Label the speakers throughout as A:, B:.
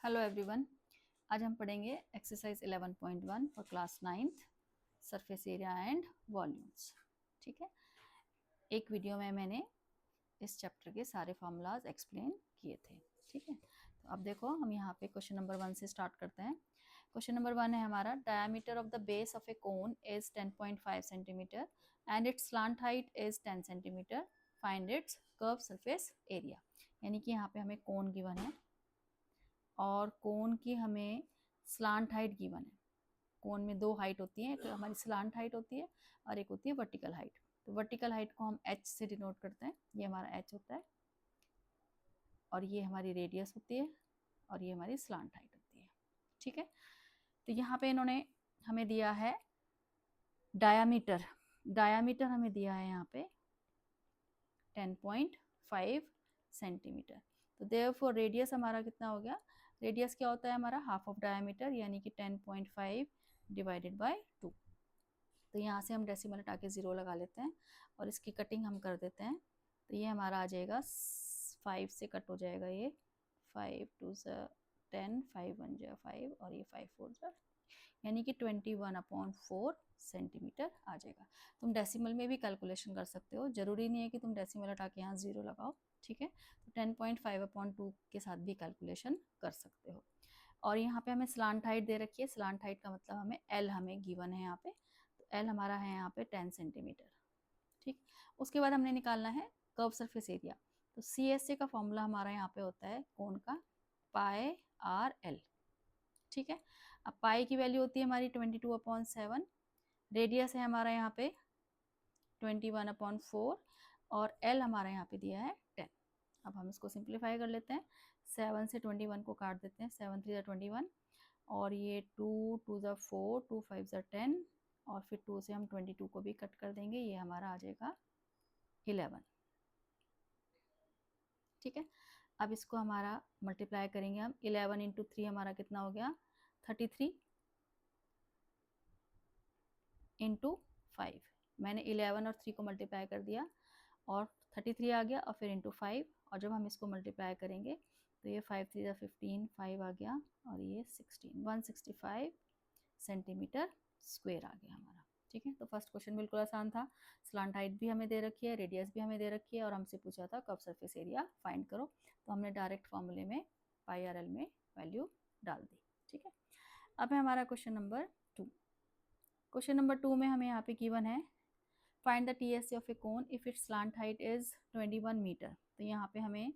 A: Hello everyone, आज हम पढ़ेंगे exercise 11.1 for class 9th surface area and volumes. ठीक है, एक वीडियो में मैंने इस चैप्टर के सारे फार्मूलाज एक्सप्लेन किए थे। ठीक है, तो अब देखो हम यहाँ पे क्वेश्चन नंबर 1 से स्टार्ट करते हैं। क्वेश्चन नंबर 1 है हमारा, diameter of the base of a cone is 10.5 centimetre and it's slant height is 10 centimetre, find its curve surface area. यानी कि यहाँ पे हमें कोन गिवन है और कोन की हमें स्लांट हाइट गिवन है। कोन में दो हाइट होती है, एक तो हमारी स्लांट हाइट होती है और एक होती है वर्टिकल हाइट। तो वर्टिकल हाइट को हम एच से डिनोट करते हैं, ये हमारा एच होता है और ये हमारी रेडियस होती है और ये हमारी स्लांट हाइट होती है। ठीक है, तो यहाँ पे इन्होंने हमें दिया है डायामीटर। डायामीटर हमें दिया है यहाँ पे 10.5 सेंटीमीटर। तो देयरफॉर रेडियस हमारा कितना हो गया, रेडियस क्या होता है हमारा हाफ ऑफ डायमीटर, यानी कि 10.5 डिवाइडेड बाय 2। तो यहाँ से हम डेसिमल हटा के 0 लगा लेते हैं और इसकी कटिंग हम कर देते हैं। तो ये हमारा आ जाएगा 5 से कट हो जाएगा, ये 5 2 10, 5 1 5 और ये 5 4 यानी कि 21/4 सेंटीमीटर आ जाएगा। तुम डेसिमल में भी कैलकुलेशन कर सकते हो, जरूरी नहीं है कि तुम डेसिमल हटा के यहाँ 0 लगाओ। ठीक है, तो 10.5/2 के साथ भी कैलकुलेशन कर सकते हो। और यहाँ पे हमें स्लांट हाइट दे रखी है। स्लांट हाइट का मतलब हमें एल हमें गिवन है यहाँ पे, तो एल हमारा है यहाँ पे 10 सेंटीमीटर। ठीक, उसके बाद हमने निकालना है कर्व सरफेस एरिया। तो CSA का फॉर्मूला हमारा यहाँ पे होता है कोण का पाई आर एल। ठीक है, अब पाई की वैल्यू होती है हमारी 22/7, रेडियस है हमारा यहाँ पे 21/4 और एल हमारा यहाँ पे दिया है 10। अब हम इसको सिंप्लीफाई कर लेते हैं, 7 से 21 को काट देते हैं, 7 3 21 और ये 2 2 4 2 5 10 और फिर 2 से हम 22 को भी कट कर देंगे, ये हमारा आ जाएगा 11। ठीक है, अब इसको हमारा मल्टीप्लाई करेंगे हम, 11 इंटू 3 हमारा कितना हो गया 33 इंटू 5। मैंने 11 और 3 को मल्टीप्लाई कर दिया और 33 आ गया और फिर इंटू 5, और जब हम इसको मल्टीप्लाई करेंगे तो ये 5 3 15, 5 आ गया और ये 16, 165 सेंटीमीटर स्क्वायर आ गया हमारा। ठीक है, तो फर्स्ट क्वेश्चन बिल्कुल आसान था। स्लांट हाइट भी हमें दे रखी है, रेडियस भी हमें दे रखी है और हमसे पूछा था कर्व सरफेस एरिया फाइंड करो, तो हमने डायरेक्ट फॉर्मूले में पाई आर एल में वैल्यू डाल दी। ठीक है, अब है हमारा क्वेश्चन नंबर 2। क्वेश्चन नंबर 2 में हमें यहाँ पे गिवन है find the TSA of a cone if it's slant height is 21 metre. तो यहाँ पे हमें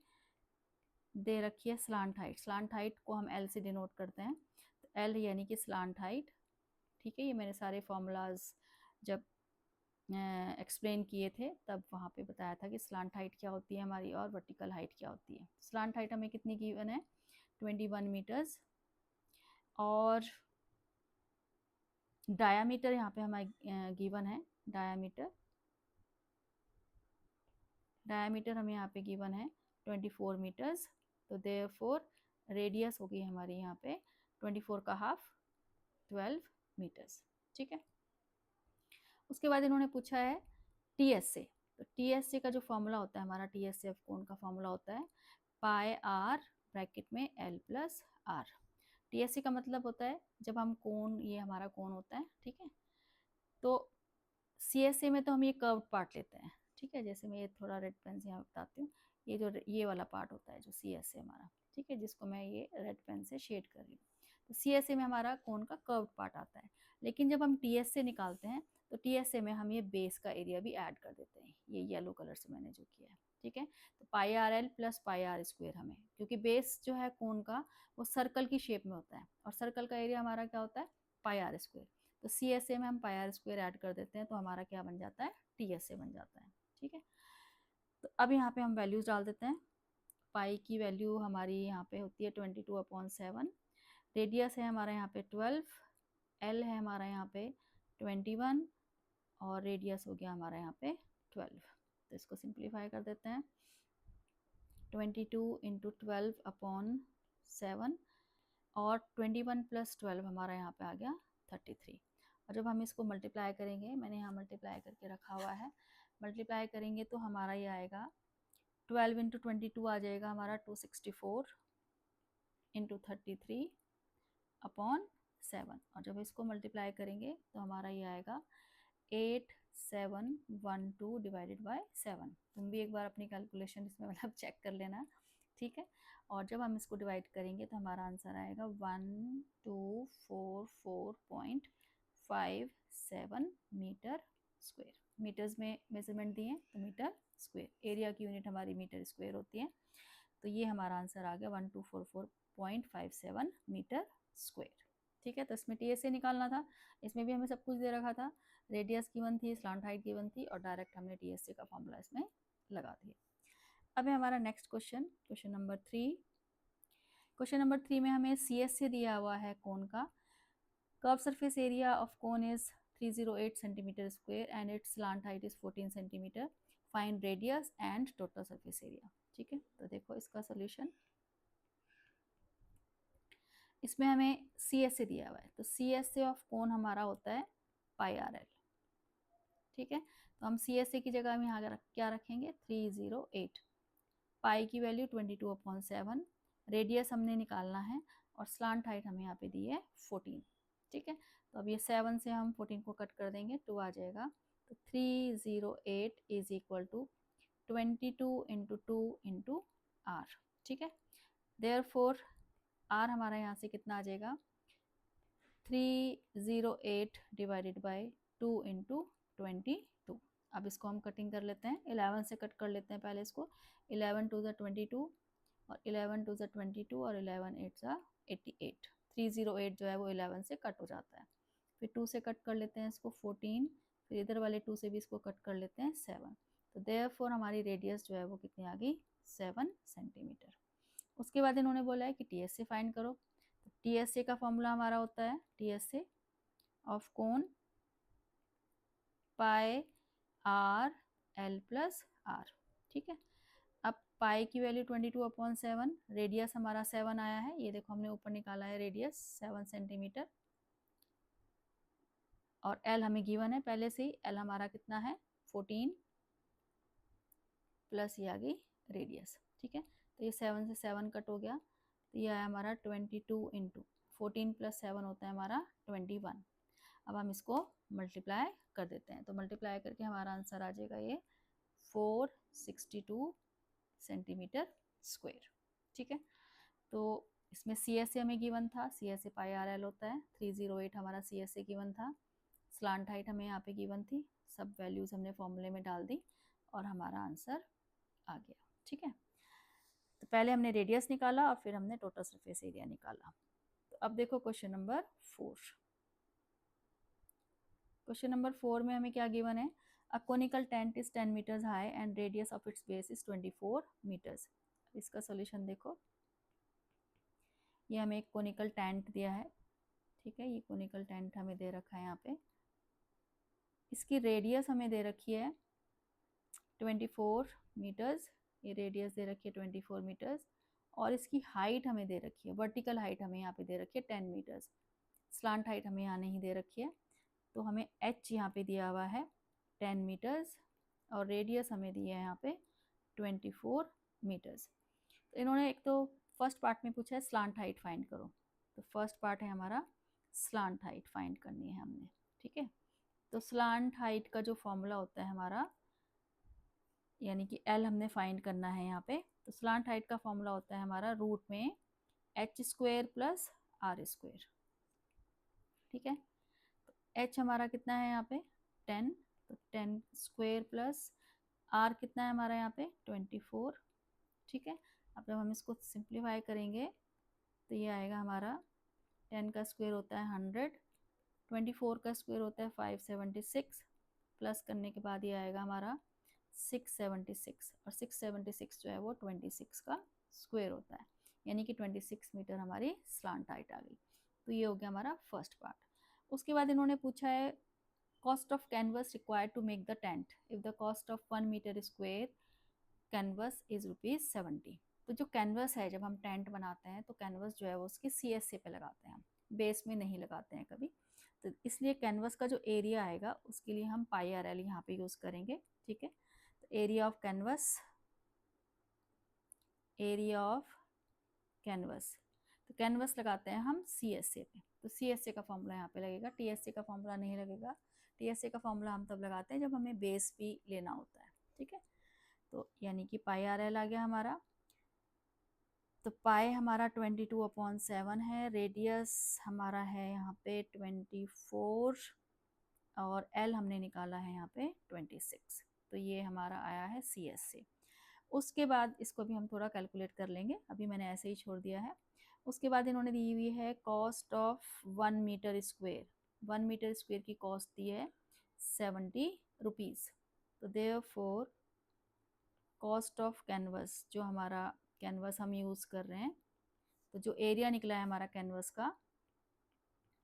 A: दे रखी है स्लांट हाइट। स्लांट हाइट को हम L से डिनोट करते हैं, तो L यानी कि स्लांट हाइट। ठीक है, ये मैंने सारे फॉर्मूलाज जब एक्सप्लेन किए थे तब वहाँ पे बताया था कि स्लांट हाइट क्या होती है हमारी और वर्टिकल हाइट क्या होती है। स्लांट हाइट हमें कितनी गिवन है 21 मीटर्स और डायामीटर यहाँ पे हमारे गिवन है, डायामीटर हमें यहाँ पे गिवन है 24 मीटर्स। तो देयरफॉर रेडियस होगी हमारी यहाँ पे 24 का हाफ 12 मीटर्स। ठीक है, उसके बाद इन्होंने पूछा है TSA। तो TSA का जो फॉर्मूला होता है हमारा, TSA ऑफ कोन का फॉर्मूला होता है पाई आर ब्रैकेट में L प्लस आर। TSA का मतलब होता है जब हम कोन, ये हमारा कोन होता है, ठीक है, तो CSA में तो हम ये कर्व्ड पार्ट लेते हैं। ठीक है, जैसे मैं ये थोड़ा रेड पेन से यहाँ बताती हूँ, ये जो ये वाला पार्ट होता है जो CSA हमारा, ठीक है, जिसको मैं ये रेड पेन से शेड कर रही हूँ, तो CSA में हमारा कोन का कर्व्ड पार्ट आता है। लेकिन जब हम TSA निकालते हैं तो TSA में हम ये बेस का एरिया भी ऐड कर देते हैं, ये येलो कलर से मैंने जो किया है। ठीक है, तो pi R L plus pi r square हमें, क्योंकि बेस जो है कोन का वो सर्कल की शेप में होता है और सर्कल का एरिया हमारा क्या होता है पाई आर स्क्वायर। तो CSA में हम पाई आर स्क्वायर ऐड कर देते हैं तो हमारा क्या बन जाता है TSA बन जाता है। ठीक है, तो अब यहाँ पे हम वैल्यूज डाल देते हैं। पाई की वैल्यू हमारी यहाँ पे होती है 22/7, रेडियस है हमारा यहाँ पे 12, एल है हमारा यहाँ पे 21 और रेडियस हो गया हमारा यहाँ पे 12। तो इसको सिंप्लीफाई कर देते हैं, 22 इंटू 12/7 और 21 प्लस 12 हमारा यहाँ पे आ गया 33। और जब हम इसको मल्टीप्लाई करेंगे, मैंने यहाँ मल्टीप्लाई करके रखा हुआ है, मल्टीप्लाई करेंगे तो हमारा ये आएगा 12 इंटू 22 आ जाएगा हमारा 264 इंटू 33/7, और जब इसको मल्टीप्लाई करेंगे तो हमारा ये आएगा 8712 डिवाइडेड बाय 7। तुम भी एक बार अपनी कैलकुलेशन इसमें मतलब चेक कर लेना, ठीक है। और जब हम इसको डिवाइड करेंगे तो हमारा आंसर आएगा 1244.57 मीटर स्क्वायर। मीटर्स में मेजरमेंट दिए तो मीटर स्क्वायर, एरिया की यूनिट हमारी मीटर स्क्वायर होती है, तो ये हमारा आंसर आ गया 1244.57 मीटर स्क्वायर, ठीक है। तो इसमें टीएसए निकालना था, इसमें भी हमें सब कुछ दे रखा था, रेडियस गिवन थी, स्लांट हाइट गिवन थी, और डायरेक्ट हमने टीएसए का फॉर्मूला इसमें लगा दिया। अब है हमारा next question, question number 3। Question number 3 में हमें सीएसए दिया हुआ है कोन का। Curve surface area of cone is 308 centimetre square and it's slant height is 14 centimetre. Find radius and total surface area, ठीक है। तो देखो इसका सोल्यूशन, इसमें हमें सीएसए दिया हुआ है, तो सीएसए ऑफ कोन हमारा होता है पाई आर एल, ठीक है। तो हम सीएसए की जगह में यहाँ क्या रखेंगे 308, पाई की वैल्यू 22/7, रेडियस हमने निकालना है, और स्लांट हाइट हमें यहाँ पे दी है 14, ठीक है। तो अब ये 7 से हम 14 को कट कर देंगे, 2 आ जाएगा, तो 308 is equal to 22 into 2 into R, ठीक है। देयरफॉर आर हमारा यहाँ से कितना आ जाएगा 308 डिवाइडेड बाई 2 इंटू 22। अब इसको हम कटिंग कर लेते हैं, 11 से कट कर लेते हैं पहले इसको, 11 टू ज़ा 22 और 11 टू ज़ा 22 और 11 8 ज़ा 88। 308 जो है वो 11 से कट हो जाता है, फिर 2 से कट कर लेते हैं इसको 14, फिर इधर वाले 2 से भी इसको कट कर लेते हैं 7। तो देयरफॉर हमारी रेडियस जो है वो कितनी आ गई 7 सेंटीमीटर। उसके बाद इन्होंने बोला है कि टीएसए फाइंड करो। तो टीएसए का फॉर्मूला हमारा होता है TSA of cone pi R L plus R, ठीक है। अब पाई की वैल्यू 22/7, रेडियस हमारा 7 आया है, ये देखो हमने ऊपर निकाला है रेडियस 7 सेंटीमीटर, और एल हमें गिवन है पहले से ही, एल हमारा कितना है 14 प्लस ये आ गई रेडियस, ठीक है। तो ये 7 से 7 कट हो गया, तो ये आया हमारा 22 इंटू 14 प्लस 7 होता है हमारा 21। अब हम इसको मल्टीप्लाई कर देते हैं, तो मल्टीप्लाई करके हमारा आंसर आ जाएगा ये 462 सेंटीमीटर स्क्वायर, ठीक है। तो इसमें सी एस ए हमें गिवन था, C S A pi are L होता है, 308 हमारा सी एस ए गिवन था, स्लांट हाइट हमें यहाँ पे गिवन थी, सब वैल्यूज़ हमने फॉर्मूले में डाल दी और हमारा आंसर आ गया, ठीक है। तो पहले हमने रेडियस निकाला और फिर हमने टोटल सरफेस एरिया निकाला। तो अब देखो क्वेश्चन नंबर 4। क्वेश्चन नंबर 4 में हमें क्या गिवन है, a conical tent is 10 metres high and radius of its base is 24 metres. इसका सोल्यूशन देखो, ये हमें एक कोनिकल टेंट दिया है, ठीक है, ये कोनिकल टेंट हमें दे रखा है यहाँ पे, इसकी रेडियस हमें दे रखी है 24 मीटर्स, ये रेडियस दे रखी है 24 मीटर्स, और इसकी हाइट हमें दे रखी है, वर्टिकल हाइट हमें यहाँ पे दे रखी है 10 मीटर्स, स्लांट हाइट हमें यहाँ नहीं दे रखी है। तो हमें एच यहाँ पे दिया हुआ है 10 मीटर्स और रेडियस हमें दिया है यहाँ पे 24 मीटर्स। तो इन्होंने एक तो फर्स्ट पार्ट में पूछा है स्लांट हाइट फाइंड करो, तो फर्स्ट पार्ट है हमारा स्लांट हाइट फाइंड करनी है हमने, ठीक है। तो स्लांट हाइट का जो फॉर्मूला होता है हमारा, यानी कि एल हमने फाइंड करना है यहाँ पे, तो स्लांट हाइट का फॉर्मूला होता है हमारा रूट में H square plus R square, ठीक है। तो एच हमारा कितना है यहाँ पे 10, तो 10 स्क्वायर प्लस आर कितना है हमारा यहाँ पे 24, ठीक है। अब जब हम इसको सिंप्लीफाई करेंगे तो ये आएगा हमारा 10 का स्क्वायर होता है 100, 24 का स्क्वायर होता है 576, प्लस करने के बाद ये आएगा हमारा 676, और 676 जो है वो 26 का स्क्वायर होता है, यानी कि 26 मीटर हमारी स्लांट हाइट आ गई। तो ये हो गया हमारा फर्स्ट पार्ट। उसके बाद इन्होंने पूछा है cost of canvas required to make the tent if the cost of 1 metre square canvas is ₹70। तो जो कैनवस है, जब हम टेंट बनाते हैं तो कैनवस जो है वो उसकी CSA पे लगाते हैं, हम बेस में नहीं लगाते हैं कभी, तो इसलिए कैनवस का जो एरिया आएगा उसके लिए हम पाई आर एल यहाँ पे यूज़ करेंगे, ठीक है। तो एरिया ऑफ कैनवस तो कैनवस लगाते हैं हम CSA पे, तो CSA का फॉर्मूला यहाँ पे लगेगा, TSA का फॉर्मूला नहीं लगेगा। TSA का फॉर्मूला हम तब लगाते हैं जब हमें बेस भी लेना होता है, ठीक है। तो यानी कि पाई RL आ गया हमारा। तो पाई हमारा 22/7 है, रेडियस हमारा है यहाँ पे 24 और L हमने निकाला है यहाँ पे 26। तो ये हमारा आया है CSA। उसके बाद इसको भी हम थोड़ा कैलकुलेट कर लेंगे, अभी मैंने ऐसे ही छोड़ दिया है। उसके बाद इन्होंने दी हुई है cost of 1 metre square. 1 metre square की कॉस्ट दी है 70 रुपीज़। तो देयरफॉर कॉस्ट ऑफ कैनवस, जो हमारा कैनवस हम यूज़ कर रहे हैं, तो जो एरिया निकला है हमारा कैनवस का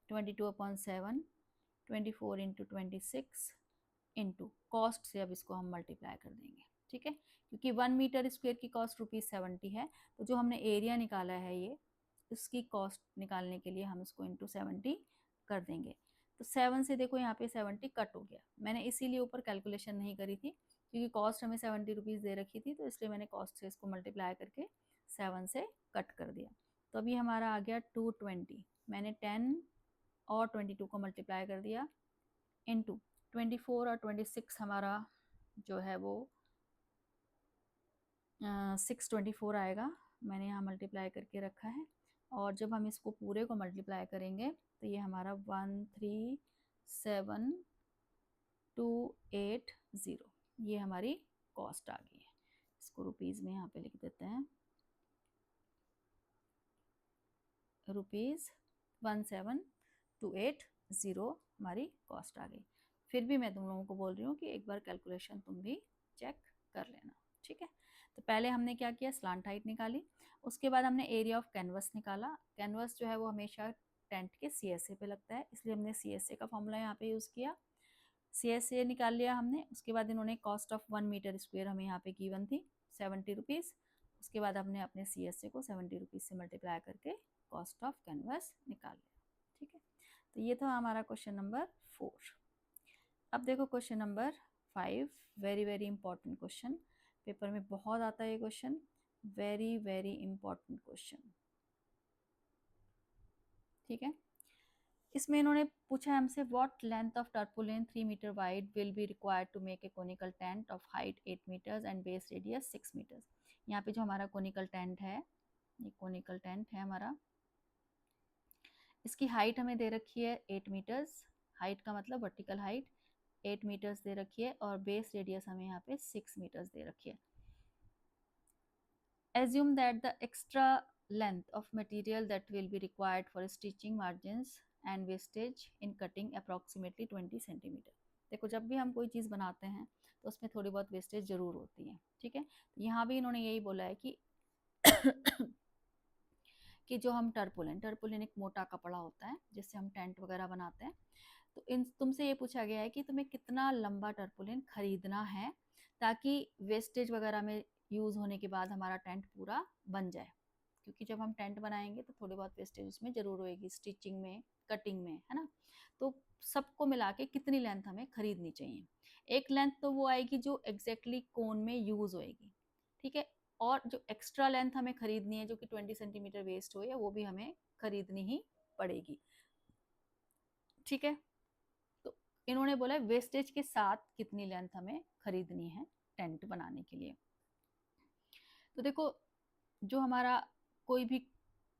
A: 22/7, 24 इंटू 26 इंटू कॉस्ट से अब इसको हम मल्टीप्लाई कर देंगे, ठीक है। क्योंकि 1 मीटर स्क्वेयर की कॉस्ट ₹70 है, तो जो हमने एरिया निकाला है ये, उसकी कॉस्ट निकालने के लिए हम इसको इंटू 70 कर देंगे। तो 7 से देखो यहाँ पे 70 कट हो गया, मैंने इसीलिए ऊपर कैलकुलेशन नहीं करी थी, क्योंकि कॉस्ट हमें 70 रुपीज़ दे रखी थी, तो इसलिए मैंने कॉस्ट से इसको मल्टीप्लाई करके 7 से कट कर दिया। तो अभी हमारा आ गया 220, मैंने 10 और 22 को मल्टीप्लाई कर दिया इंटू 24 और 26 हमारा जो है वो 624 आएगा, मैंने यहाँ मल्टीप्लाई करके रखा है। और जब हम इसको पूरे को मल्टीप्लाई करेंगे तो ये हमारा 137,280 ये हमारी कॉस्ट आ गई है। इसको रुपीज़ में यहाँ पे लिख देते हैं, ₹17,280 हमारी कॉस्ट आ गई। फिर भी मैं तुम लोगों को बोल रही हूँ कि एक बार कैलकुलेशन तुम भी चेक कर लेना, ठीक है। तो पहले हमने क्या किया, स्लांट हाइट निकाली, उसके बाद हमने एरिया ऑफ कैनवस निकाला। कैनवस जो है वो हमेशा टेंट के CSA पे लगता है, इसलिए हमने CSA का फॉर्मूला यहाँ पे यूज़ किया, CSA निकाल लिया हमने। उसके बाद इन्होंने कॉस्ट ऑफ 1 मीटर स्क्वेयर हमें यहाँ पे गिवन थी 70 रुपीज़। उसके बाद हमने अपने CSA को 70 रुपीज़ से मल्टीप्लाई करके कॉस्ट ऑफ कैनवस निकाल लिया, ठीक है। तो ये था हमारा क्वेश्चन नंबर 4। अब देखो question number 5, very very important question, paper में बहुत आता है ये question, very very important question, ठीक है। इसमें इन्होंने पूछा है हमसे, what length of tarpaulin 3 meter wide will be required to make a conical tent of height 8 meters and base radius 6 meters. यहाँ पे जो हमारा कोनिकल टेंट है, ये कोनिकल टेंट है हमारा, इसकी हाइट हमें दे रखी है 8 मीटर्स, हाइट का मतलब वर्टिकल हाइट 8 मीटर्स दे रखी है, और बेस रेडियस हमें यहाँ पे 6 मीटर्स दे रखी है। Assume that the extra length of material that will be required for stitching margins and wastage in cutting approximately 20 centimetre. देखो जब भी हम कोई चीज़ बनाते हैं तो उसमें थोड़ी बहुत वेस्टेज ज़रूर होती है, ठीक है। तो यहाँ भी इन्होंने यही बोला है कि कि जो हम टर्पुलिन एक मोटा कपड़ा होता है जिससे हम टेंट वगैरह बनाते हैं, तो इन तुमसे ये पूछा गया है कि तुम्हें कितना लंबा टर्पुलिन खरीदना है ताकि वेस्टेज वगैरह में यूज़ होने के बाद हमारा टेंट पूरा बन जाए। क्योंकि जब हम टेंट बनाएंगे तो थोड़ी बहुत वेस्टेज उसमें ज़रूर होएगी, स्टिचिंग में, कटिंग में, है ना। तो सबको मिला के कितनी लेंथ हमें खरीदनी चाहिए। एक लेंथ तो वो आएगी जो एग्जैक्टली कोन में यूज़ होएगी, ठीक है। और जो एक्स्ट्रा लेंथ हमें खरीदनी है जो कि 20 सेंटीमीटर वेस्ट हो, या वो भी हमें खरीदनी ही पड़ेगी, ठीक है। तो इन्होंने बोला है वेस्टेज के साथ कितनी लेंथ हमें खरीदनी है टेंट बनाने के लिए। तो देखो जो हमारा कोई भी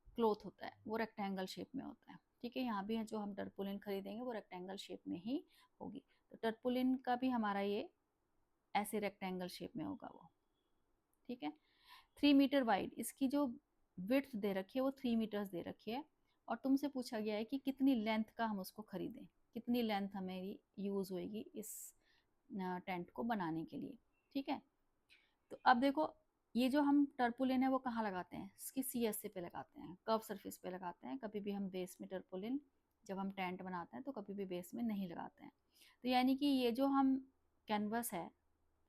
A: क्लोथ होता है वो रेक्टेंगल शेप में होता है, ठीक है। यहाँ भी है जो हम टर्पुलिन खरीदेंगे वो रेक्टेंगल शेप में ही होगी, तो टर्पुलिन का भी हमारा ये ऐसे रेक्टेंगल शेप में होगा वो, ठीक है। 3 मीटर वाइड, इसकी जो विड्थ दे रखी है वो 3 मीटर्स दे रखी है, और तुमसे पूछा गया है कि कितनी लेंथ का हम उसको खरीदें, कितनी लेंथ हमें यूज़ होएगी इस टेंट को बनाने के लिए, ठीक है। तो अब देखो ये जो हम टर्पुलिन है वो कहाँ लगाते हैं, इसकी CSA पे लगाते हैं, कर्व सरफेस पे लगाते हैं। कभी भी हम बेस में टर्पुलिन जब हम टेंट बनाते हैं तो कभी भी बेस में नहीं लगाते हैं। तो यानी कि ये जो हम कैनवस है,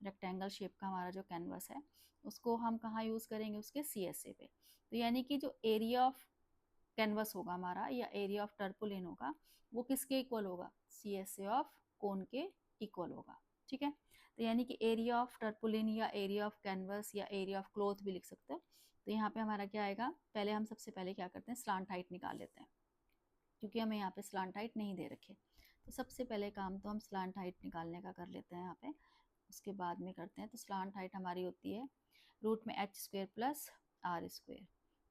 A: रेक्टेंगल शेप का हमारा जो कैनवस है, उसको हम कहाँ यूज़ करेंगे, उसके CSA पे। तो यानी कि जो एरिया ऑफ कैनवस होगा हमारा या एरिया ऑफ टर्पुलिन होगा वो किसके इक्वल होगा, CSA ऑफ कोन के इक्वल होगा, ठीक है। तो यानी कि एरिया ऑफ टर्पुलिन या एरिया ऑफ कैनवस या एरिया ऑफ क्लॉथ भी लिख सकते हो, तो यहाँ पे हमारा क्या आएगा, पहले हम सबसे पहले क्या करते हैं, स्लांट हाइट निकाल लेते हैं, क्योंकि हमें यहाँ पे स्लांट हाइट नहीं दे रखे। तो सबसे पहले काम तो हम स्लांट हाइट निकालने का कर लेते हैं यहाँ पे, उसके बाद में करते हैं। तो स्लांट हाइट हमारी होती है रूट में H square plus R square.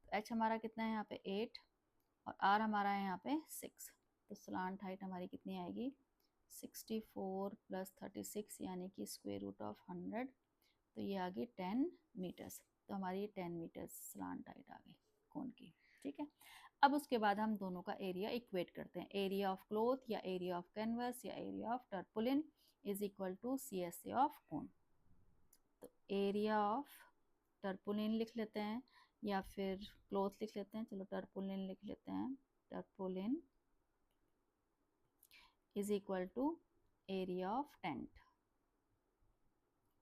A: तो एच हमारा कितना है यहाँ पे 8 और आर हमारा है यहाँ पे 6। तो स्लांट हाइट हमारी कितनी आएगी 64 प्लस 36 यानी कि स्क्वेयर रूट ऑफ 100, तो ये आ गई 10 मीटर्स। तो हमारी 10 मीटर्स स्लांट हाइट आ गई कोन की, ठीक है। अब उसके बाद हम दोनों का एरिया इक्वेट करते हैं, एरिया ऑफ क्लॉथ या एरिया ऑफ कैनवस या area of tarpaulin is equal to CSA of cone. तो एरिया ऑफ टर्पुलिन लिख लेते हैं या फिर क्लॉथ लिख लेते हैं, चलो टर्पुलिन लिख लेते हैं, tarpaulin is equal to area of tent,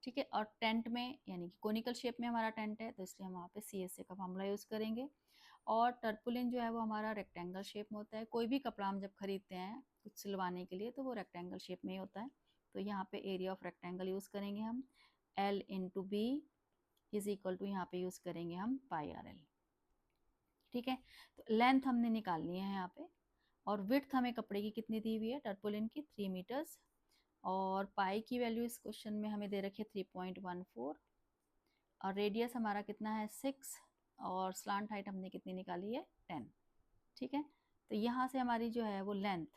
A: ठीक है। और टेंट में यानी कि कोनिकल शेप में हमारा टेंट है, तो इसलिए हम वहाँ पे CSA का फॉर्मूला यूज़ करेंगे। और टर्पुलिन जो है वो हमारा रेक्टेंगल शेप में होता है, कोई भी कपड़ा हम जब खरीदते हैं कुछ सिलवाने के लिए तो वो रेक्टेंगल शेप में ही होता है। तो यहाँ पे एरिया ऑफ रेक्टेंगल यूज़ करेंगे हम, L into B is equal to यहाँ पे यूज़ करेंगे हम पाई आर एल, ठीक है। तो लेंथ हमने निकालनी है यहाँ पे, और विड्थ हमें कपड़े की कितनी दी हुई है टर्पुलिन की 3 मीटर्स, और पाई की वैल्यू इस क्वेश्चन में हमें दे रखी है 3.14, और रेडियस हमारा कितना है 6, और स्लांट हाइट हमने कितनी निकाली है 10, ठीक है। तो यहाँ से हमारी जो है वो लेंथ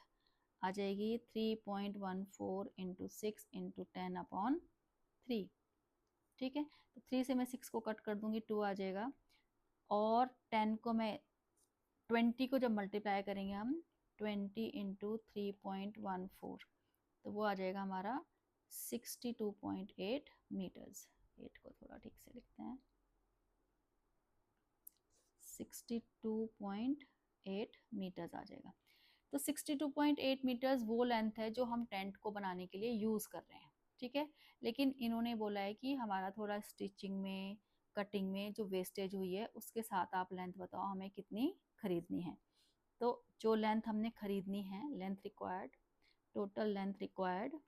A: आ जाएगी 3.14 इंटू 6 इंटू 10 अपॉन 3, ठीक है। तो 3 से मैं 6 को कट कर दूंगी 2 आ जाएगा, और 10 को मैं 20 को जब मल्टीप्लाई करेंगे हम 20 इंटू 3.14, तो वो आ जाएगा हमारा 62.8 मीटर्स। 8 को थोड़ा ठीक से लिखते हैं, 62.8 मीटर्स आ जाएगा। तो 62.8 मीटर्स वो लेंथ है जो हम टेंट को बनाने के लिए यूज़ कर रहे हैं, ठीक है। लेकिन इन्होंने बोला है कि हमारा थोड़ा स्टिचिंग में कटिंग में जो वेस्टेज हुई है उसके साथ आप लेंथ बताओ हमें कितनी खरीदनी है। तो जो लेंथ हमने खरीदनी है, length required, total length required,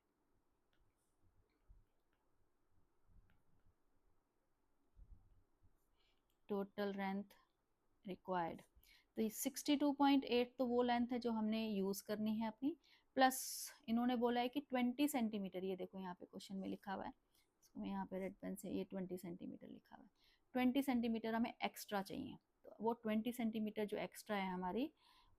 A: total length required, तो ये 62.8 तो वो लेंथ है जो हमने यूज़ करनी है अपनी, प्लस इन्होंने बोला है कि 20 सेंटीमीटर, ये देखो यहाँ पे क्वेश्चन में लिखा हुआ है, इसको मैं यहाँ पे रेड पेन से, ये 20 सेंटीमीटर लिखा हुआ है, 20 सेंटीमीटर हमें एक्स्ट्रा चाहिए। तो वो 20 सेंटीमीटर जो एक्स्ट्रा है हमारी,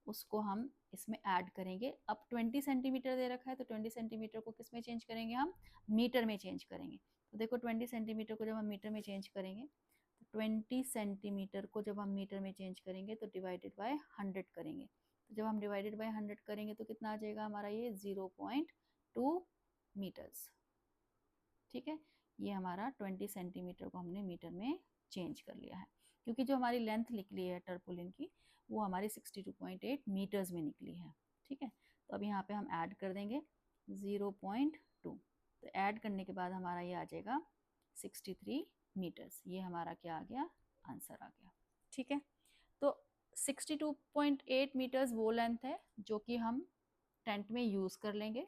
A: उसको हम इसमें ऐड करेंगे। अब 20 सेंटीमीटर दे रखा है तो 20 सेंटीमीटर को किस में चेंज करेंगे हम, मीटर में चेंज करेंगे। तो देखो 20 सेंटीमीटर को जब हम मीटर में चेंज करेंगे, 20 सेंटीमीटर को जब हम मीटर में चेंज करेंगे तो डिवाइडेड बाय 100 करेंगे। तो जब हम डिवाइडेड बाय 100 करेंगे तो कितना आ जाएगा हमारा, ये 0.2 मीटर्स, ठीक है। ये हमारा 20 सेंटीमीटर को हमने मीटर में चेंज कर लिया है, क्योंकि जो हमारी लेंथ निकली है टर्पुलिन की वो हमारी 62.8 मीटर्स में निकली है, ठीक है। तो अब यहाँ पे हम ऐड कर देंगे 0.2, तो ऐड करने के बाद हमारा ये आ जाएगा 63 मीटर्स। ये हमारा क्या आ गया, आंसर आ गया, ठीक है। तो 62.8 मीटर्स वो लेंथ है जो कि हम टेंट में यूज़ कर लेंगे।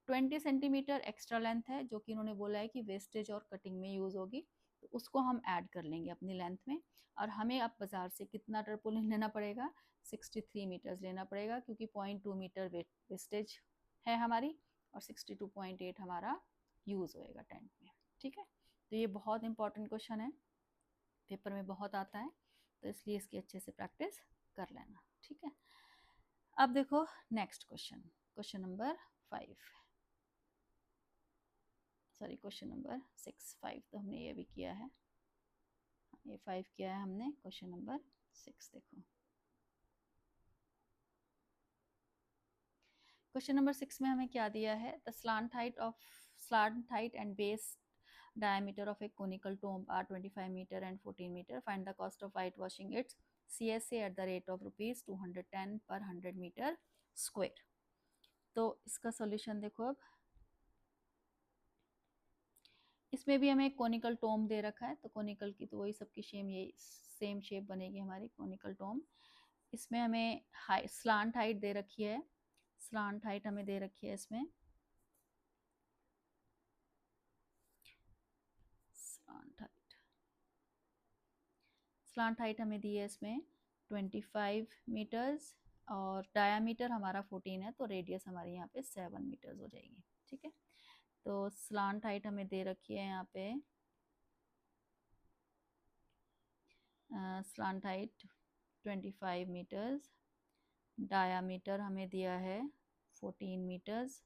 A: 20 सेंटीमीटर एक्स्ट्रा लेंथ है जो कि इन्होंने बोला है कि वेस्टेज और कटिंग में यूज़ होगी, तो उसको हम ऐड कर लेंगे अपनी लेंथ में। और हमें अब बाज़ार से कितना टर्पुलिन लेना पड़ेगा, 63 मीटर्स लेना पड़ेगा, क्योंकि 0.2 मीटर वेस्टेज है हमारी और 62.8 हमारा यूज़ होएगा टेंट में, ठीक है। तो ये बहुत इंपॉर्टेंट क्वेश्चन है, पेपर में बहुत आता है, तो इसलिए इसकी अच्छे से प्रैक्टिस कर लेना, ठीक है। अब देखो next question, question number 5, sorry question number 6, 5 तो हमने ये भी किया है, ये 5 किया है हमने, क्वेश्चन नंबर 6 देखो। क्वेश्चन नंबर 6 में हमें क्या दिया है, the slant height and base diameter of a conical tomb are 25 meter and 14 meter. Find the cost of whitewashing its CSA at the rate of rupees 210 per 100 meter square. तो इसका solution देखो, अब इसमें भी हमें कोनिकल टोम दे रखा है, तो कोनिकल की तो वही सबकी सेम शेप बनेगी हमारी कोनिकल टोम। इसमें हमें स्लांट हाइट दे रखी है, स्लांट हाइट हमें दे रखी है इसमें, स्लांट हाइट हमें दी है इसमें 25 मीटर्स और डायामीटर हमारा 14 है, तो रेडियस हमारी यहाँ पे 7 मीटर्स हो जाएगी। ठीक है, तो स्लांट हाइट हमें दे रखी है यहाँ पे स्लांट हाइट 25 मीटर्स, डायामीटर हमें दिया है 14 मीटर्स,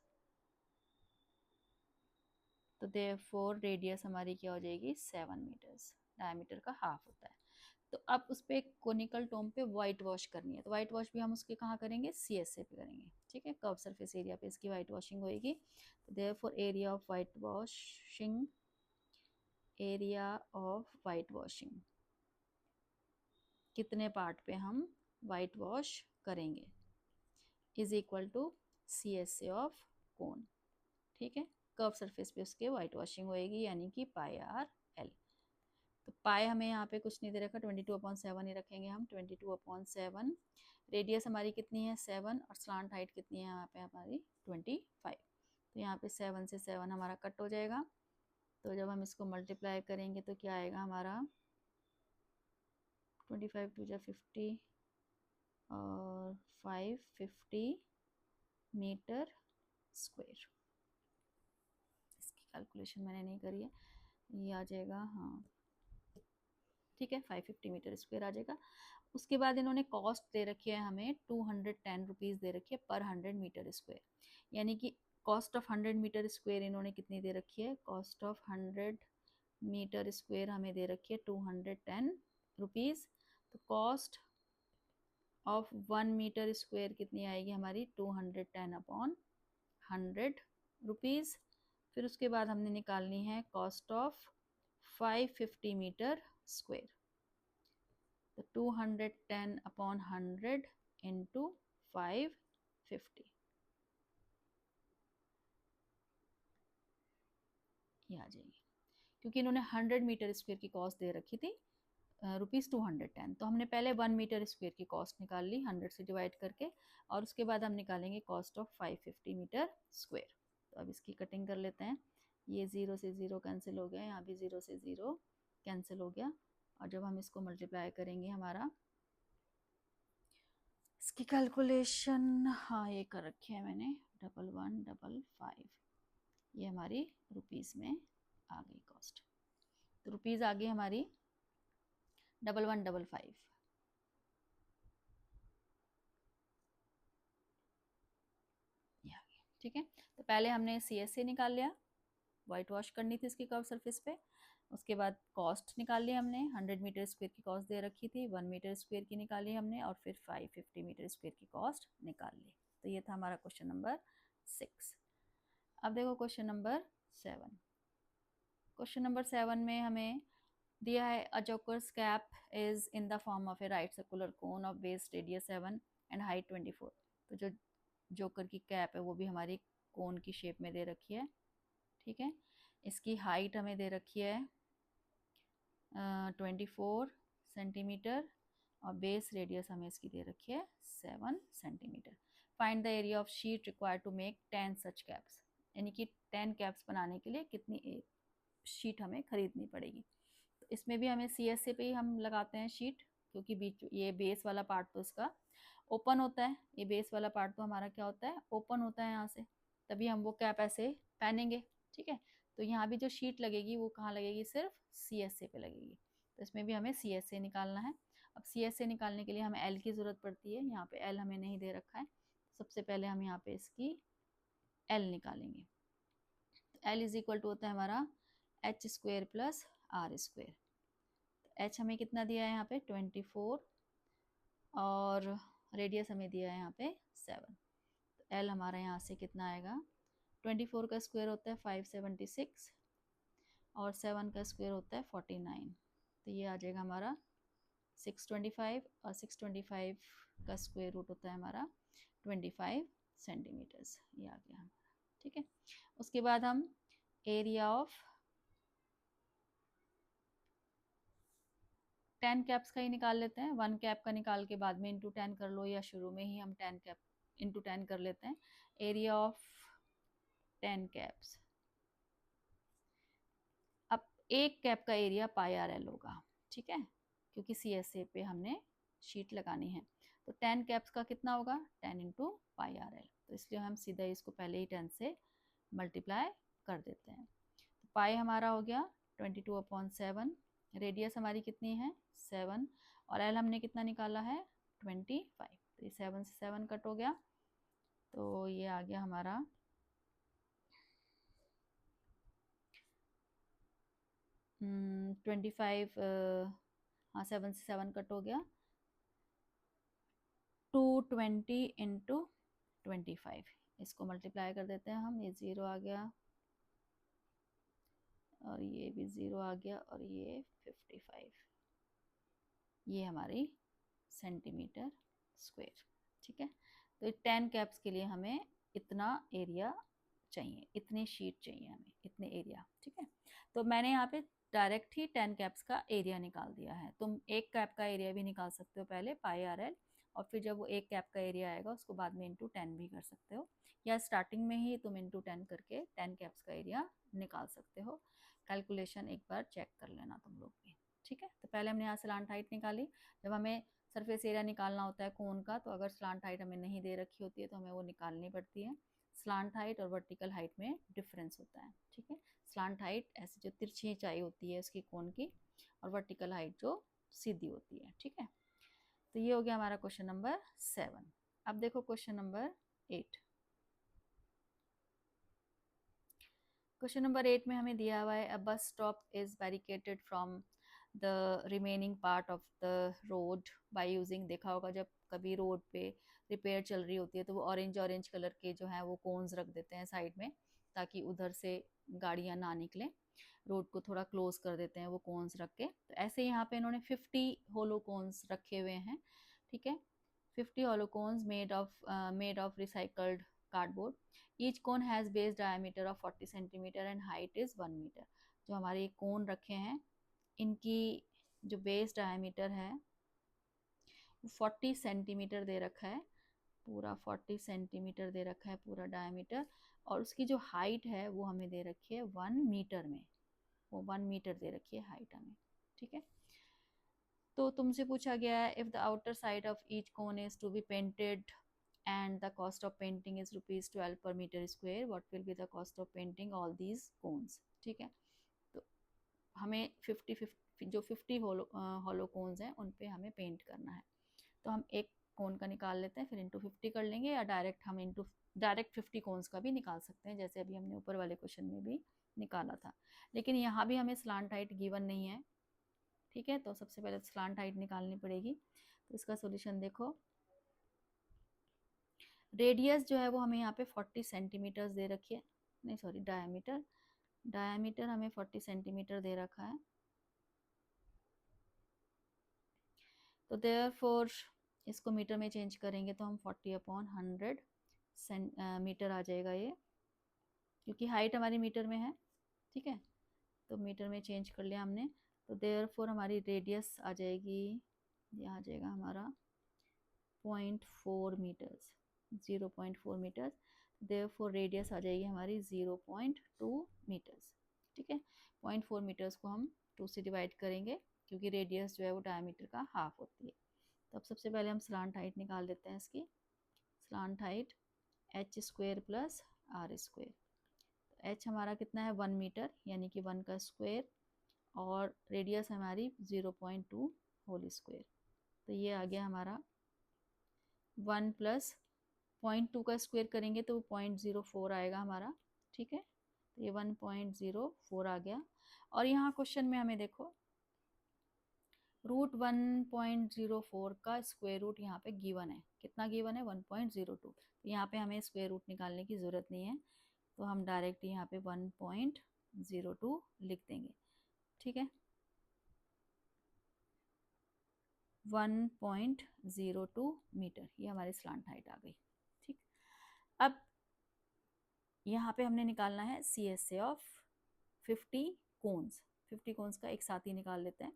A: तो देयरफॉर रेडियस हमारी क्या हो जाएगी 7 मीटर्स, डायमीटर का हाफ होता है। तो अब उस पर कोनिकल टोम पे वाइट वॉश करनी है, तो वाइट वॉश भी हम उसके कहाँ करेंगे, CSA पे करेंगे। ठीक है, कर्व सरफेस एरिया पे इसकी वाइट वॉशिंग होएगी। तो therefore area of white washing, area of white washing, कितने पार्ट पे हम वाइट वॉश करेंगे, is equal to CSA of cone. ठीक है, कर्व सरफेस पे उसके वाइट वॉशिंग होएगी, यानी कि πr/L। तो पाए हमें यहाँ पे कुछ नहीं दे रखा, 22/7 ही रखेंगे हम, 22/7। रेडियस हमारी कितनी है 7, और स्लांट हाइट कितनी है यहाँ पे हमारी 25। तो यहाँ पे 7 से 7 हमारा कट हो जाएगा, तो जब हम इसको मल्टीप्लाई करेंगे तो क्या आएगा हमारा 25 2 जा 50 और 550 मीटर स्क्वायर। इसकी कैलकुलेशन मैंने नहीं करी है, ये आ जाएगा, हाँ ठीक है 550 मीटर स्क्वायर आ जाएगा। उसके बाद इन्होंने कॉस्ट दे रखी है हमें 210 रुपीज़ दे रखी है पर 100 मीटर स्क्वायर, यानी कि कॉस्ट ऑफ 100 मीटर स्क्वायर इन्होंने कितनी दे रखी है, कॉस्ट ऑफ 100 मीटर स्क्वायर हमें दे रखी है 210 रुपीज़। तो कॉस्ट ऑफ 1 मीटर स्क्वायर कितनी आएगी हमारी 210/100 रुपीज़। फिर उसके बाद हमने निकालनी है कॉस्ट ऑफ 550 मीटर स्क्वायर, तो 210/100 इंटू 550, ये आ जाएगी। क्योंकि इन्होंने 100 मीटर स्क्वायर की कॉस्ट दे रखी थी ₹210, तो हमने पहले 1 मीटर स्क्वायर की कॉस्ट निकाल ली 100 से डिवाइड करके, और उसके बाद हम निकालेंगे कॉस्ट ऑफ 550 मीटर स्क्वायर। तो अब इसकी कटिंग कर लेते हैं, ये 0 से 0 कैंसिल हो गया, यहाँ भी 0 से 0 कैंसिल हो गया, और जब हम इसको मल्टीप्लाई करेंगे हमारा इसकी कैलकुलेशन, हाँ ये कर रखी है मैंने 1115, ये हमारी रुपीज़ में आ गई कॉस्ट। तो रुपीज़ आ गई हमारी 1115। ये आ गई, ठीक है। तो पहले हमने CSA निकाल लिया, वाइट वॉश करनी थी इसकी कर्व सरफेस पे। उसके बाद कॉस्ट निकाल ली हमने, 100 मीटर स्क्वायर की कॉस्ट दे रखी थी, 1 मीटर स्क्वायर की निकाली हमने, और फिर 550 मीटर स्क्वायर की कॉस्ट निकाल ली। तो ये था हमारा क्वेश्चन नंबर 6। अब देखो क्वेश्चन नंबर 7। क्वेश्चन नंबर 7 में हमें दिया है a joker's cap is in the form of a right circular cone of base radius 7 and height 24। तो जो जोकर की कैप है वो भी हमारी कोन की शेप में दे रखी है। ठीक है, इसकी हाइट हमें दे रखी है 24 सेंटीमीटर, और बेस रेडियस हमें इसकी दे रखी है 7 centimetre. Find the area of sheet required to make 10 such caps, यानी कि 10 कैप्स बनाने के लिए कितनी शीट हमें खरीदनी पड़ेगी। तो इसमें भी हमें CSA पे ही हम लगाते हैं शीट, क्योंकि बीच ये बेस वाला पार्ट तो इसका ओपन होता है, ये बेस वाला पार्ट तो हमारा क्या होता है ओपन होता है यहाँ से, तभी हम वो कैप ऐसे पहनेंगे। ठीक है, तो यहाँ भी जो शीट लगेगी वो कहाँ लगेगी, सिर्फ CSA पे लगेगी। तो इसमें भी हमें CSA निकालना है। अब CSA निकालने के लिए हमें L की ज़रूरत पड़ती है, यहाँ पे L हमें नहीं दे रखा है। सबसे पहले हम यहाँ पे इसकी L निकालेंगे। तो L इज इक्वल टू होता है हमारा h² + r²। h हमें कितना दिया है यहाँ पे 24, और रेडियस हमें दिया है यहाँ पे 7। तो L हमारा यहाँ से कितना आएगा, 24 का स्क्वायर होता है 576, और 7 का स्क्वायर होता है 49। तो ये आ जाएगा हमारा 625, और 625 का स्क्वायर रूट होता है हमारा 25 सेंटीमीटर्स। ये आ गया हमारा। ठीक है, उसके बाद हम एरिया ऑफ 10 कैप्स का ही निकाल लेते हैं। 1 कैप का निकाल के बाद में इंटू 10 कर लो, या शुरू में ही हम 10 कैप इंटू 10 कर लेते हैं। एरिया ऑफ 10 कैप्स, अब एक कैप का एरिया πr/L होगा। ठीक है, क्योंकि CSA पे हमने शीट लगानी है। तो 10 कैप्स का कितना होगा, 10 इंटू पाई आर एल, तो इसलिए हम सीधा इसको पहले ही 10 से मल्टीप्लाई कर देते हैं। तो पाई हमारा हो गया 22/7, रेडियस हमारी कितनी है 7, और एल हमने कितना निकाला है 25, तो ये 7 से 7 कट हो गया, तो ये आ गया हमारा 25, हाँ 7 से 7 कट हो गया, 220 इंटू 25, इसको मल्टीप्लाई कर देते हैं हम, ये 0 आ गया और ये भी 0 आ गया और ये 55, ये हमारी सेंटीमीटर स्क्वायर। ठीक है, तो 10 कैप्स के लिए हमें इतना एरिया चाहिए, इतनी शीट चाहिए हमें, इतने एरिया। ठीक है, तो मैंने यहाँ पे डायरेक्ट ही 10 कैप्स का एरिया निकाल दिया है। तुम एक कैप का एरिया भी निकाल सकते हो पहले पाई आर एल, और फिर जब वो एक कैप का एरिया आएगा उसको बाद में इंटू 10 भी कर सकते हो, या स्टार्टिंग में ही तुम इंटू 10 करके 10 कैप्स का एरिया निकाल सकते हो। कैलकुलेशन एक बार चेक कर लेना तुम लोग भी। ठीक है, तो पहले हमने यहाँ स्लांट हाइट निकाली। जब हमें सरफेस एरिया निकालना होता है कोन का, तो अगर स्लांट हाइट हमें नहीं दे रखी होती है तो हमें वो निकालनी पड़ती है। स्लांट हाइट और वर्टिकल हाइट में डिफरेंस होता है। ठीक है, स्लांट हाइट ऐसे जो तिरछी ऊंचाई होती है उसकी कोन की, और वर्टिकल हाइट जो सीधी होती है। ठीक है, तो ये हो गया हमारा क्वेश्चन नंबर 7। अब देखो क्वेश्चन नंबर 8। क्वेश्चन नंबर 8 में हमें दिया हुआ है a bus stop is barricaded from the remaining part of the road by using, देखा होगा जब कभी रोड पे रिपेयर चल रही होती है तो वो ऑरेंज ऑरेंज कलर के जो है वो कोन्स रख देते हैं साइड में, ताकि उधर से गाड़ियां ना निकलें, रोड को थोड़ा क्लोज कर देते हैं वो कोन्स रख के। तो ऐसे यहाँ पे इन्होंने 50 होलो कोन्स रखे हुए हैं। ठीक है, 50 hollow cones made of recycled cardboard. Each cone has base diameter of 40 centimeter and height is 1 meter. जो हमारे कोन रखे हैं इनकी जो बेस डायमीटर है 40 सेंटीमीटर दे रखा है, पूरा 40 सेंटीमीटर दे रखा है पूरा डायमीटर, और उसकी जो हाइट है वो हमें दे रखी है 1 मीटर में, वो 1 मीटर दे रखी है हाइट हमें। ठीक है, तो तुमसे पूछा गया है if the outer side of each cone is to be painted and the cost of painting is ₹12 per meter square, what will be the cost of painting all these cones। ठीक है, तो हमें 50 जो 50 हॉलो कोन्स हैं उन पे हमें paint करना है। तो हम एक कोन का निकाल लेते हैं, फिर इंटू 50 कर लेंगे, या डायरेक्ट हम डायरेक्ट 50 कोन्स का भी निकाल सकते हैं, जैसे अभी हमने ऊपर वाले क्वेश्चन में भी निकाला था। लेकिन यहाँ भी हमें स्लांट हाइट गिवन नहीं है। ठीक है, तो सबसे पहले स्लांट हाइट निकालनी पड़ेगी। तो इसका सोल्यूशन देखो, रेडियस जो है वो हमें यहाँ पे 40 सेंटीमीटर दे रखी है, नहीं सॉरी डायमीटर हमें 40 सेंटीमीटर दे रखा है। तो देयरफॉर इसको मीटर में चेंज करेंगे तो हम 40/100 मीटर आ जाएगा ये, क्योंकि हाइट हमारी मीटर में है। ठीक है, तो मीटर में चेंज कर लिया हमने। तो देयरफॉर हमारी रेडियस आ जाएगी, ये आ जाएगा हमारा 0.4 मीटर्स, 0.4 मीटर्स। देयरफॉर रेडियस आ जाएगी हमारी 0.2 मीटर्स। ठीक है, 0.4 मीटर्स को हम 2 से डिवाइड करेंगे, क्योंकि रेडियस जो है वो डायमीटर का हाफ होती है। तो अब सबसे पहले हम स्लांट हाइट निकाल देते हैं इसकी। Slant height h² plus r²। तो h हमारा कितना है 1 मीटर, यानी कि 1 का स्क्वायर, और रेडियस हमारी 0.2 होल स्क्वायर। तो ये आ गया हमारा 1 प्लस 0.2 का स्क्वायर करेंगे तो 0.04 आएगा हमारा। ठीक है, तो ये 1.04 आ गया। और यहाँ क्वेश्चन में हमें देखो √1.04 का स्क्वायर रूट यहाँ पे गिवन है, कितना गिवन है 1.02। तो यहाँ पे हमें स्क्वायर रूट निकालने की ज़रूरत नहीं है, तो हम डायरेक्ट यहाँ पे 1.02 लिख देंगे। ठीक है, 1.02 मीटर, ये हमारी स्लांट हाइट आ गई। ठीक, अब यहाँ पे हमने निकालना है CSA ऑफ 50 कोन्स। 50 कोन्स का एक साथ ही निकाल लेते हैं।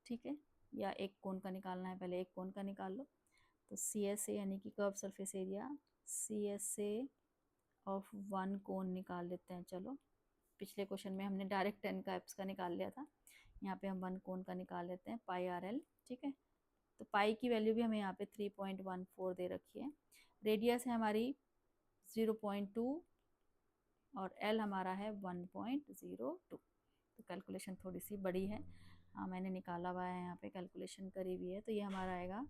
A: ठीक है, या एक कोन का निकालना है, पहले एक कोन का निकाल लो। तो CSA यानी कि curve surface area, CSA of 1 कोन निकाल लेते हैं। चलो, पिछले क्वेश्चन में हमने डायरेक्ट 10 कैप्स का निकाल लिया था, यहाँ पे हम 1 कोन का निकाल लेते हैं। पाई आर एल ठीक है। तो पाई की वैल्यू भी हमें यहाँ पे 3.14 दे रखी है। रेडियस है हमारी 0.2 और एल हमारा है 1.02। तो कैलकुलेशन थोड़ी सी बड़ी है, हाँ मैंने निकाला हुआ है यहाँ पे, कैलकुलेशन करी हुई है। तो ये हमारा आएगा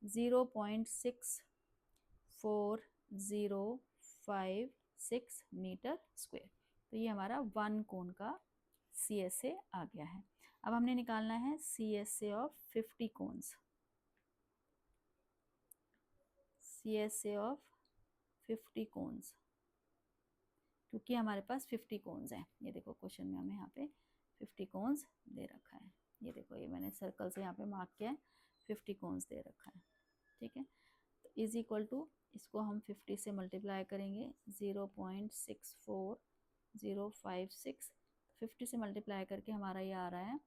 A: 0.6405 मीटर स्क्वायर। तो ये हमारा 1 कोन का CSA आ गया है। अब हमने निकालना है CSA of 50 cones. CSA of 50 cones, क्योंकि हमारे पास 50 कोन्स हैं। ये देखो क्वेश्चन में हमें यहाँ पे 50 कोन्स दे रखा है। ये देखो, ये मैंने सर्कल से यहाँ पे मार्क किया है, 50 कोन्स दे रखा है। ठीक है, तो इज इक्वल टू, इसको हम 50 से मल्टीप्लाई करेंगे, 0.64056। 50 से मल्टीप्लाई करके हमारा ये आ रहा है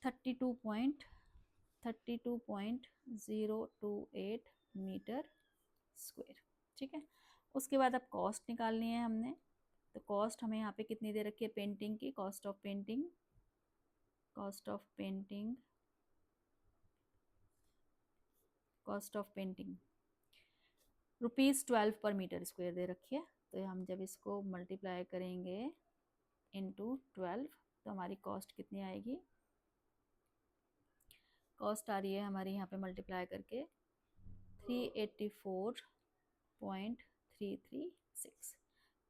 A: 32.028 मीटर स्क्वायर। ठीक है, उसके बाद अब कॉस्ट निकालनी है हमने। तो कॉस्ट हमें यहाँ पे कितनी दे रखी है पेंटिंग की, कॉस्ट ऑफ पेंटिंग ₹12 पर मीटर स्क्वायर दे रखी है। तो हम जब इसको मल्टीप्लाई करेंगे इंटू 12, तो हमारी कॉस्ट कितनी आएगी, कॉस्ट आ रही है हमारी यहाँ पे मल्टीप्लाई करके 384.336।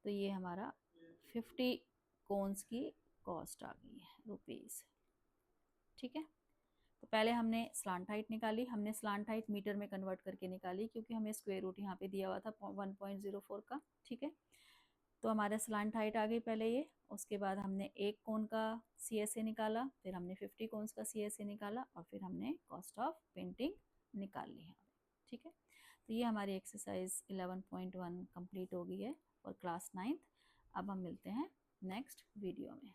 A: तो ये हमारा 50 कोन्स की कॉस्ट आ गई है रुपीज़। ठीक है, तो पहले हमने स्लांट हाइट निकाली, हमने स्लांट हाइट मीटर में कन्वर्ट करके निकाली, क्योंकि हमें स्क्वायर रूट यहाँ पे दिया हुआ था 1.04 का। ठीक है, तो हमारा स्लांट हाइट आ गई पहले ये। उसके बाद हमने एक कोन का CSA निकाला, फिर हमने 50 कोन्स का CSA निकाला, और फिर हमने कॉस्ट ऑफ पेंटिंग निकाल ली है। ठीक है, तो ये हमारी एक्सरसाइज 11.1 कंप्लीट हो गई है और क्लास 9th। अब हम मिलते हैं नेक्स्ट वीडियो में।